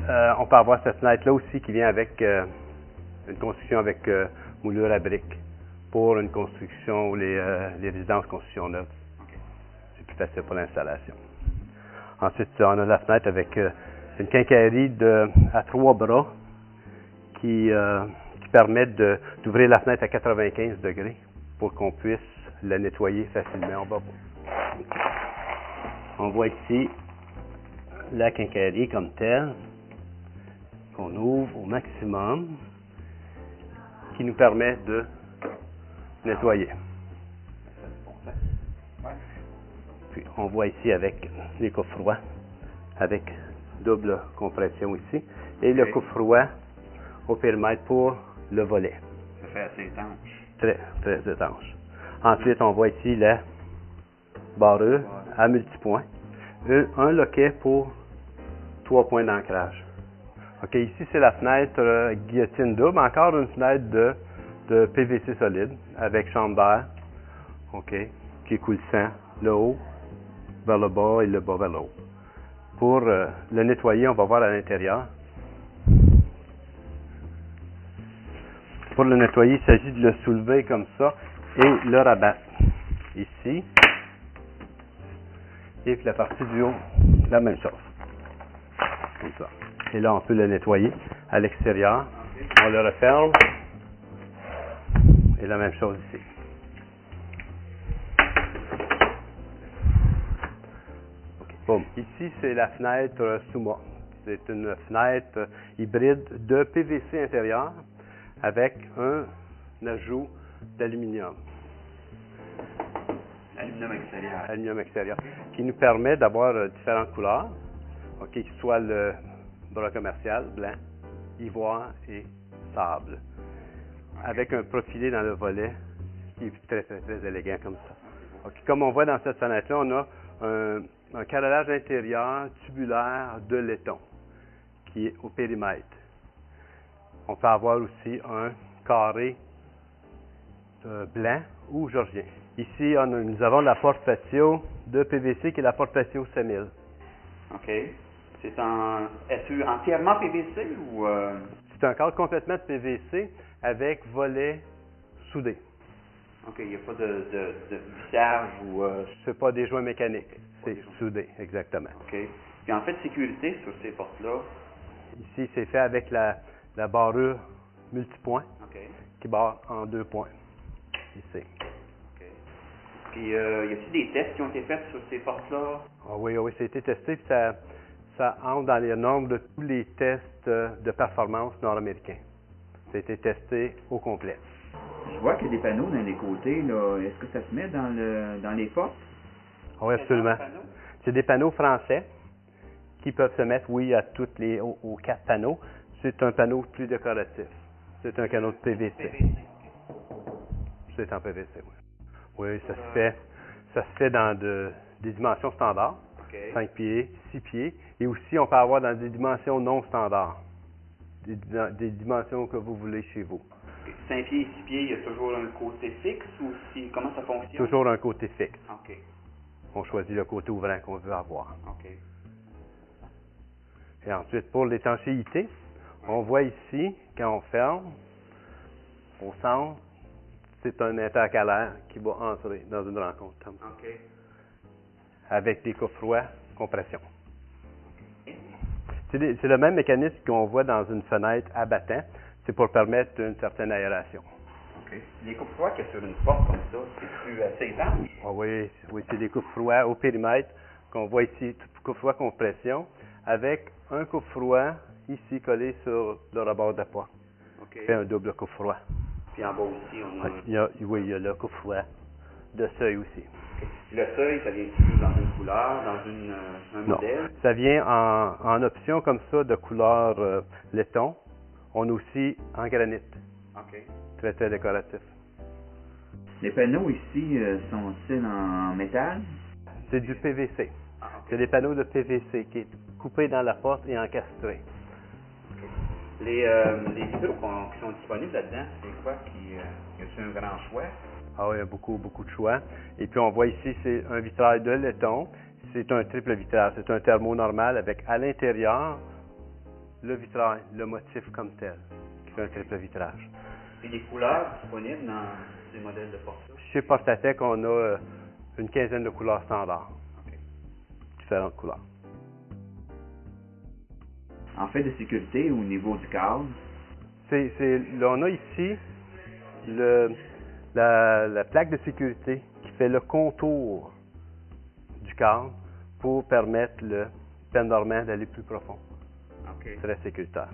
on peut avoir cette fenêtre-là aussi qui vient avec une construction avec moulure à briques pour une construction, les résidences construction neuve. OK. C'est plus facile pour l'installation. Ensuite, on a la fenêtre avec une quincaillerie à 3 bras qui permet d'ouvrir la fenêtre à 95 degrés pour qu'on puisse la nettoyer facilement. On voit ici la quincaillerie comme telle, qu'on ouvre au maximum, qui nous permet de nettoyer. Puis on voit ici avec les coffres-froids, avec double compression ici, et le coffre-froid au périmètre pour le volet. Ça fait assez étanche. Très, très étanche. Ensuite, on voit ici la barrure à multipoints. Un loquet pour 3 points d'ancrage. OK, ici, c'est la fenêtre guillotine double. Encore une fenêtre de PVC solide avec chambre d'air, OK, qui écoule le sang, le haut vers le bas et le bas vers le haut. Pour le nettoyer, on va voir à l'intérieur. Pour le nettoyer, il s'agit de le soulever comme ça et le rabattre ici. Et puis la partie du haut, la même chose. Comme ça. Et là, on peut le nettoyer à l'extérieur. On le referme. Et la même chose ici. Okay. Boom. Ici, c'est la fenêtre Suma. C'est une fenêtre hybride de PVC intérieur avec un ajout d'aluminium. Aluminium extérieur. Qui nous permet d'avoir différentes couleurs. OK, qui soit le bras commercial, blanc, ivoire et sable. Avec un profilé dans le volet qui est très, très, très élégant comme ça. Okay. Comme on voit dans cette fenêtre-là, on a un carrelage intérieur tubulaire de laiton qui est au périmètre. On peut avoir aussi un carré blanc ou georgien. Ici, nous avons la porte patio de PVC qui est la porte patio 5000. OK. Est-ce entièrement PVC ou... C'est un cadre complètement de PVC avec volet soudé. OK, il n'y a pas de vissage ou... C'est pas des joints mécaniques, c'est soudé, exactement. OK. Puis en fait, sécurité sur ces portes-là? Ici, c'est fait avec la barrure multipoint qui barre en 2 points. Ici. OK. Puis, y a-t-il des tests qui ont été faits sur ces portes-là? Ah oui, ça a été testé, puis ça entre dans les normes de tous les tests de performance nord-américains. Ça a été testé au complet. Je vois qu'il y a des panneaux dans les côtés, là. Est-ce que ça se met dans les portes? Oui, absolument. C'est des panneaux français qui peuvent se mettre, oui, aux 4 panneaux. C'est un panneau plus décoratif. C'est un canot de PVC. C'est en PVC, oui. Oui, ça se fait dans des dimensions standards. 5 pieds, 6 pieds. Et aussi, on peut avoir dans des dimensions non standards. Des dimensions que vous voulez chez vous. 5 pieds et 6 pieds, il y a toujours un côté fixe ou comment ça fonctionne? Toujours un côté fixe. OK. On choisit le côté ouvrant qu'on veut avoir. OK. Et ensuite, pour l'étanchéité, on voit ici, quand on ferme, au centre, c'est un intercalaire qui va entrer dans une rencontre. OK. Avec des coffres-froids, compression. C'est le même mécanisme qu'on voit dans une fenêtre à battant. C'est pour permettre une certaine aération. OK. Les coffres-froids qu'il y a sur une porte comme ça, c'est-tu assez étanche? Ah oui, c'est des coffres-froids au périmètre qu'on voit ici, coffre-froid compression, avec un coffre-froid ici collé sur le rebord de la porte. OK. C'est un double coffre-froid. Puis en bas aussi, on a... Il y a le coffre-froid de seuil aussi. Okay. Le seuil, ça vient-tu dans une couleur, dans un modèle? Non, ça vient en option comme ça de couleur laiton. On a aussi en granit. OK. Très, très décoratif. Les panneaux ici sont-ils en métal? C'est du PVC. Ah, okay. C'est des panneaux de PVC qui est coupé dans la porte et encastré. Okay. Les vitraux qui sont disponibles là-dedans, c'est quoi? Y a-t-il un grand choix? Ah oui, il y a beaucoup, beaucoup de choix. Et puis on voit ici, c'est un vitrail de laiton. C'est un triple vitrage. C'est un thermo normal avec à l'intérieur le vitrail, le motif comme tel, qui fait un triple vitrage. Et des couleurs disponibles dans ces modèles de Porta? Chez Portatec, on a une quinzaine de couleurs standards, OK. différentes couleurs. En fait de sécurité au niveau du cadre, Là, on a ici la plaque de sécurité qui fait le contour du cadre pour permettre le pendorment d'aller plus profond. OK. Très sécuritaire.